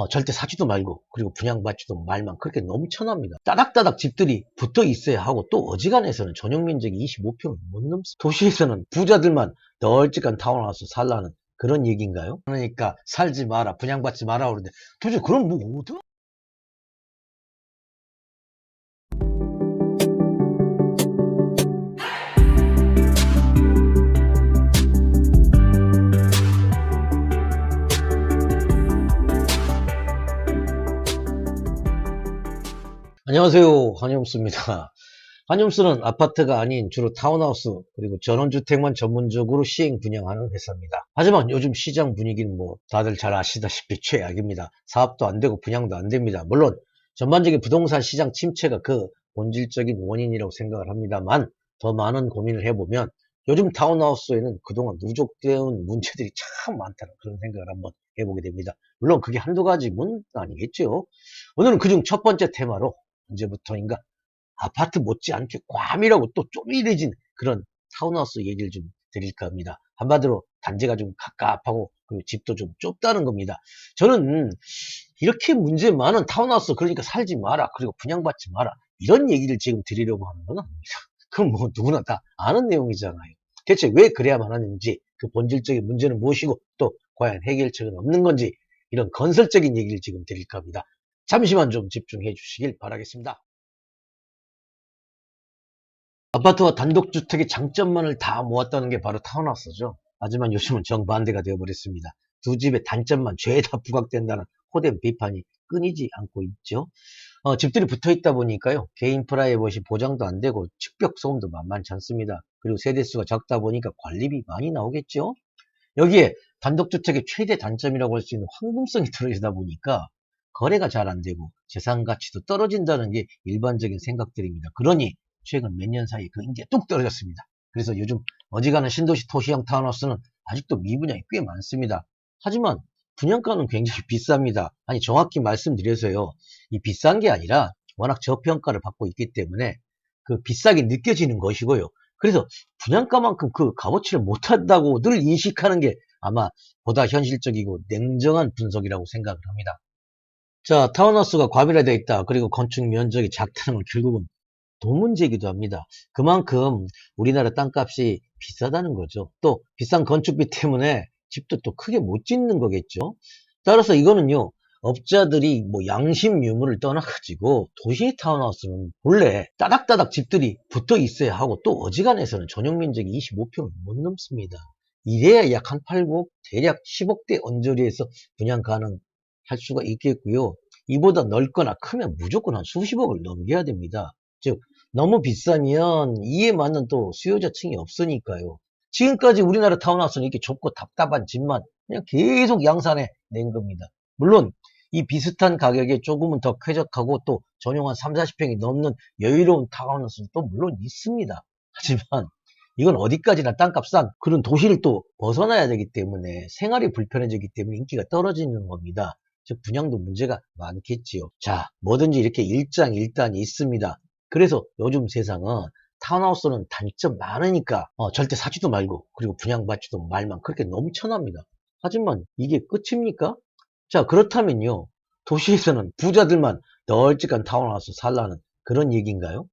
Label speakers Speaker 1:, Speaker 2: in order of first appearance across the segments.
Speaker 1: 절대 사지도 말고 그리고 분양받지도 말만 그렇게 넘쳐납니다. 따닥따닥 집들이 붙어 있어야 하고 또 어지간해서는 전용 면적이 25평을 못 넘습니다. 도시에서는 부자들만 널찍한 타운하우스 살라는 그런 얘기인가요? 그러니까 살지 마라, 분양받지 마라 그러는데 도대체 그럼 뭐 어디? 안녕하세요, 한영수입니다. 한영수는 아파트가 아닌 주로 타운하우스 그리고 전원주택만 전문적으로 시행 분양하는 회사입니다. 하지만 요즘 시장 분위기는 뭐 다들 잘 아시다시피 최악입니다. 사업도 안 되고 분양도 안 됩니다. 물론 전반적인 부동산 시장 침체가 그 본질적인 원인이라고 생각을 합니다만 더 많은 고민을 해보면 요즘 타운하우스에는 그동안 누적되어 문제들이 참 많다는 그런 생각을 한번 해보게 됩니다. 물론 그게 한두 가지는 아니겠죠. 오늘은 그중 첫 번째 테마로 언제부터인가 아파트 못지않게 과밀하고 또 쪼밀해진 그런 타운하우스 얘기를 좀 드릴까 합니다. 한마디로 단지가 좀 갑갑하고 그리고 집도 좀 좁다는 겁니다. 저는 이렇게 문제 많은 타운하우스 그러니까 살지 마라 그리고 분양받지 마라 이런 얘기를 지금 드리려고 하는 건 아닙니다. 그럼 뭐 누구나 다 아는 내용이잖아요. 대체 왜 그래야만 하는지 그 본질적인 문제는 무엇이고 또 과연 해결책은 없는 건지 이런 건설적인 얘기를 지금 드릴까 합니다. 잠시만 좀 집중해 주시길 바라겠습니다. 아파트와 단독주택의 장점만을 다 모았다는 게 바로 타운하우스죠. 하지만 요즘은 정반대가 되어버렸습니다. 두 집의 단점만 죄다 부각된다는 호된 비판이 끊이지 않고 있죠. 집들이 붙어 있다 보니까요. 개인 프라이버시 보장도 안 되고 측벽 소음도 만만치 않습니다. 그리고 세대수가 적다 보니까 관리비 많이 나오겠죠. 여기에 단독주택의 최대 단점이라고 할 수 있는 황금성이 들어있다 보니까 거래가 잘 안 되고 재산 가치도 떨어진다는 게 일반적인 생각들입니다. 그러니 최근 몇 년 사이에 그 인기가 뚝 떨어졌습니다. 그래서 요즘 어지간한 신도시 토시형 타운하우스는 아직도 미분양이 꽤 많습니다. 하지만 분양가는 굉장히 비쌉니다. 아니 정확히 말씀드려서요. 이 비싼 게 아니라 워낙 저평가를 받고 있기 때문에 그 비싸게 느껴지는 것이고요. 그래서 분양가만큼 그 값어치를 못한다고 늘 인식하는 게 아마 보다 현실적이고 냉정한 분석이라고 생각을 합니다. 자, 타운하우스가 과밀화되어 있다. 그리고 건축 면적이 작다는 건 결국은 돈 문제이기도 합니다. 그만큼 우리나라 땅값이 비싸다는 거죠. 또 비싼 건축비 때문에 집도 또 크게 못 짓는 거겠죠. 따라서 이거는요. 업자들이 뭐 양심 유무를 떠나가지고 도시 타운하우스는 본래 따닥따닥 집들이 붙어 있어야 하고 또 어지간해서는 전용 면적이 25평을 못 넘습니다. 이래야 약 한 8억 대략 10억대 언저리에서 분양 가능할 수가 있겠고요. 이보다 넓거나 크면 무조건 한 수십억을 넘겨야 됩니다. 즉 너무 비싸면 이에 맞는 또 수요자층이 없으니까요. 지금까지 우리나라 타운하우스는 이렇게 좁고 답답한 집만 그냥 계속 양산해 낸 겁니다. 물론 이 비슷한 가격에 조금은 더 쾌적하고 또 전용 한 3, 40평이 넘는 여유로운 타운하우스는 또 물론 있습니다. 하지만 이건 어디까지나 땅값 싼 그런 도시를 또 벗어나야 되기 때문에 생활이 불편해지기 때문에 인기가 떨어지는 겁니다. 즉 분양도 문제가 많겠지요. 자, 뭐든지 이렇게 일장일단이 있습니다. 그래서 요즘 세상은 타운하우스는 단점 많으니까 절대 사지도 말고 그리고 분양받지도 말만 그렇게 넘쳐납니다. 하지만 이게 끝입니까? 자, 그렇다면요. 도시에서는 부자들만 널찍한 타운하우스 살라는 그런 얘기인가요?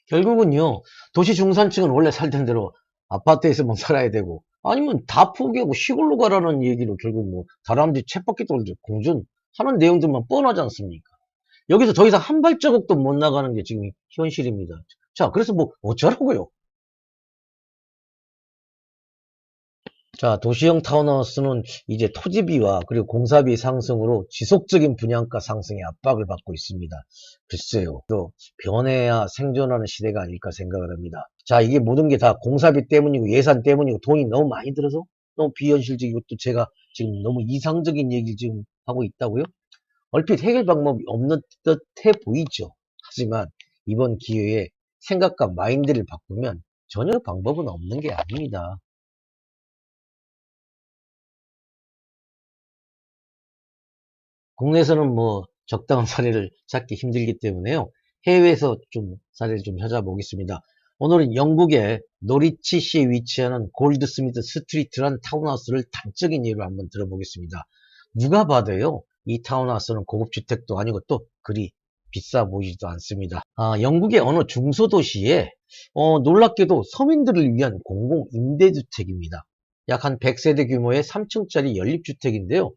Speaker 1: 결국은요. 도시 중산층은 원래 살던 대로 아파트에서만 살아야 되고 아니면 다 포기하고 시골로 가라는 얘기로 결국 뭐 다람쥐 쳇바퀴 돌듯 공존하는 내용들만 뻔하지 않습니까? 여기서 더 이상 한 발자국도 못 나가는 게 지금 현실입니다. 자, 그래서 뭐 어쩌라고요? 자, 도시형 타운하우스는 이제 토지비와 그리고 공사비 상승으로 지속적인 분양가 상승에 압박을 받고 있습니다. 글쎄요. 또 변해야 생존하는 시대가 아닐까 생각을 합니다. 자, 이게 모든 게 다 공사비 때문이고 예산 때문이고 돈이 너무 많이 들어서 너무 비현실적이고 또 제가 지금 너무 이상적인 얘기를 지금 하고 있다고요? 얼핏 해결 방법이 없는 듯해 보이죠. 하지만 이번 기회에 생각과 마인드를 바꾸면 전혀 방법은 없는 게 아닙니다. 국내에서는 뭐 적당한 사례를 찾기 힘들기 때문에요. 해외에서 좀 사례를 좀 찾아보겠습니다. 오늘은 영국의 노리치시에 위치하는 골드스미트 스트리트라는 타운하우스를 단적인 예로 한번 들어보겠습니다. 누가 봐도요. 이 타운하우스는 고급 주택도 아니고 또 그리 비싸 보이지도 않습니다. 영국의 어느 중소도시에 놀랍게도 서민들을 위한 공공임대주택입니다. 약 한 100세대 규모의 3층짜리 연립주택인데요.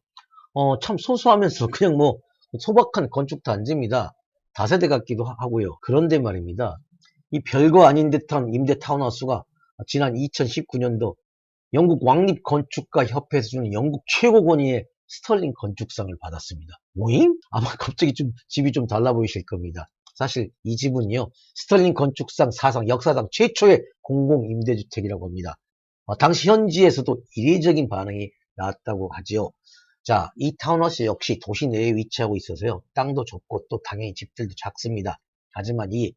Speaker 1: 참 소소하면서 그냥 뭐 소박한 건축 단지입니다. 다세대 같기도 하고요. 그런데 말입니다. 이 별거 아닌 듯한 임대 타운하우스가 지난 2019년도 영국 왕립건축가 협회에서 주는 영국 최고 권위의 스털링 건축상을 받았습니다. 오잉? 아마 갑자기 좀 집이 좀 달라 보이실 겁니다. 사실 이 집은요, 스털링 건축상 사상 역사상 최초의 공공임대주택이라고 합니다. 당시 현지에서도 이례적인 반응이 나왔다고 하지요. 자, 이 타운하우스 역시 도시 내에 위치하고 있어서요. 땅도 좁고 또 당연히 집들도 작습니다. 하지만 이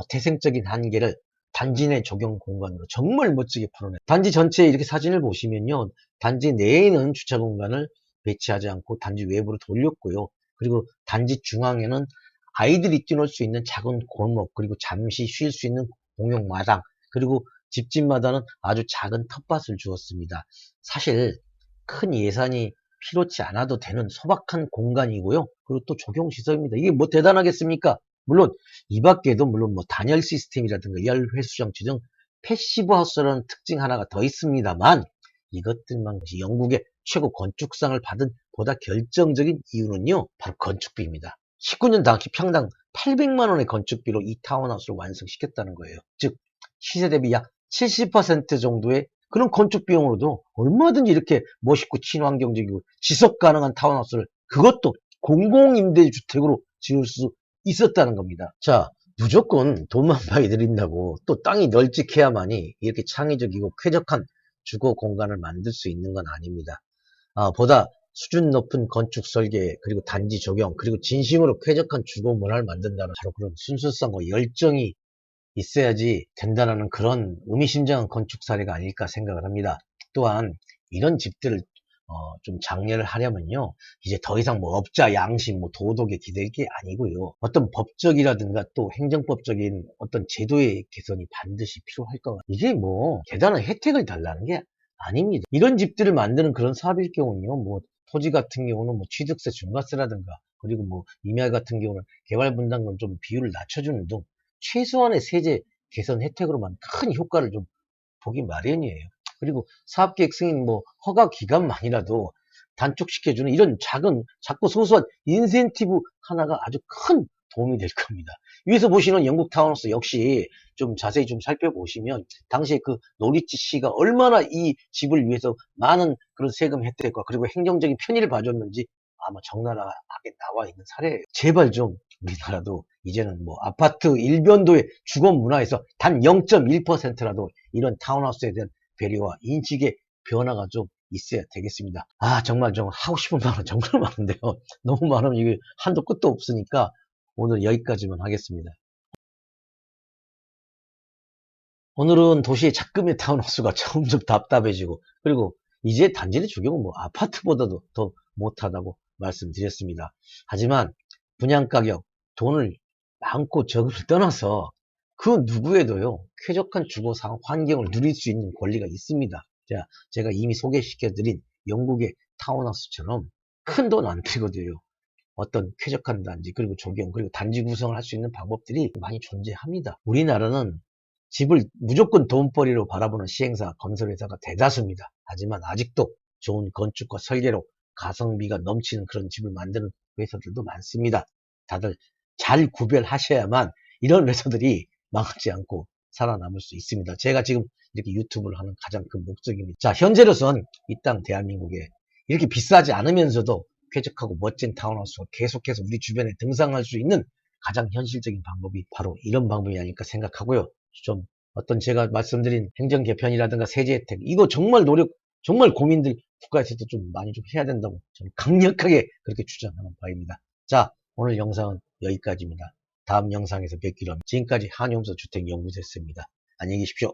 Speaker 1: 태생적인 한계를 단지 내 적용 공간으로 정말 멋지게 풀어내. 단지 전체에 이렇게 사진을 보시면요. 단지 내에는 주차 공간을 배치하지 않고 단지 외부로 돌렸고요. 그리고 단지 중앙에는 아이들이 뛰놀 수 있는 작은 골목, 그리고 잠시 쉴 수 있는 공용 마당, 그리고 집집마다는 아주 작은 텃밭을 주었습니다. 사실 큰 예산이 필요치 않아도 되는 소박한 공간이고요. 그리고 또 적용 시설입니다. 이게 뭐 대단하겠습니까? 물론 이 밖에도 물론 뭐 단열 시스템이라든가 열회수 장치 등 패시브 하우스라는 특징 하나가 더 있습니다만 이것들만 것이 영국의 최고 건축상을 받은 보다 결정적인 이유는요. 바로 건축비입니다. 19년 당시 평당 800만 원의 건축비로 이 타운하우스를 완성시켰다는 거예요. 즉 시세 대비 약 70% 정도의 그런 건축 비용으로도 얼마든지 이렇게 멋있고 친환경적이고 지속 가능한 타운하우스를 그것도 공공임대주택으로 지을 수 있었다는 겁니다. 자, 무조건 돈만 많이 들인다고 또 땅이 널찍해야만이 이렇게 창의적이고 쾌적한 주거 공간을 만들 수 있는 건 아닙니다. 보다 수준 높은 건축 설계, 그리고 단지 조경, 그리고 진심으로 쾌적한 주거 문화를 만든다는 바로 그런 순수성과 열정이 있어야지 된다는 그런 의미심장한 건축 사례가 아닐까 생각을 합니다. 또한 이런 집들을 좀 장려를 하려면요. 이제 더 이상 뭐 업자 양심, 뭐 도덕에 기댈 게 아니고요. 어떤 법적이라든가 또 행정법적인 어떤 제도의 개선이 반드시 필요할 것 같아요. 이게 뭐 대단한 혜택을 달라는 게 아닙니다. 이런 집들을 만드는 그런 사업일 경우는요. 뭐 토지 같은 경우는 뭐 취득세 중과세라든가 그리고 뭐 임야 같은 경우는 개발분담금 좀 비율을 낮춰주는 등 최소한의 세제 개선 혜택으로만 큰 효과를 좀 보기 마련이에요. 그리고 사업계획 승인 뭐 허가 기간만이라도 단축시켜주는 이런 작고 소소한 인센티브 하나가 아주 큰 도움이 될 겁니다. 위에서 보시는 영국 타운하우스 역시 좀 자세히 좀 살펴보시면 당시에 그 노리치 씨가 얼마나 이 집을 위해서 많은 그런 세금 혜택과 그리고 행정적인 편의를 봐줬는지 아마 적나라하게 나와 있는 사례예요. 제발 좀 우리나라도 이제는 뭐 아파트 일변도의 주거 문화에서 단 0.1%라도 이런 타운하우스에 대한 배려와 인식의 변화가 좀 있어야 되겠습니다. 정말 좀 하고 싶은 말은 정말 많은데요. 너무 많으면 이게 한도 끝도 없으니까 오늘 여기까지만 하겠습니다. 오늘은 도시의 작금의 타운하우스가 점점 답답해지고 그리고 이제 단지 내 주경은 뭐 아파트보다도 더 못하다고 말씀드렸습니다. 하지만 분양가격, 돈을 많고 적음을 떠나서 그 누구에도요 쾌적한 주거 환경을 누릴 수 있는 권리가 있습니다. 제가 이미 소개시켜드린 영국의 타운하우스처럼 큰 돈 안 들거든요. 어떤 쾌적한 단지 그리고 조경 그리고 단지 구성을 할 수 있는 방법들이 많이 존재합니다. 우리나라는 집을 무조건 돈벌이로 바라보는 시행사, 건설회사가 대다수입니다. 하지만 아직도 좋은 건축과 설계로 가성비가 넘치는 그런 집을 만드는 회사들도 많습니다. 다들 잘 구별하셔야만 이런 회사들이 망하지 않고 살아남을 수 있습니다. 제가 지금 이렇게 유튜브를 하는 가장 큰 목적입니다. 자, 현재로선 이 땅 대한민국에 이렇게 비싸지 않으면서도 쾌적하고 멋진 타운하우스가 계속해서 우리 주변에 등장할 수 있는 가장 현실적인 방법이 바로 이런 방법이 아닐까 생각하고요. 좀 어떤 제가 말씀드린 행정 개편이라든가 세제 혜택 이거 정말 정말 고민들 국가에서도 좀 많이 좀 해야 된다고 저는 강력하게 그렇게 주장하는 바입니다. 자, 오늘 영상은 여기까지입니다. 다음 영상에서 뵙기로 합니다. 지금까지 한용서 주택연구소였습니다. 안녕히 계십시오.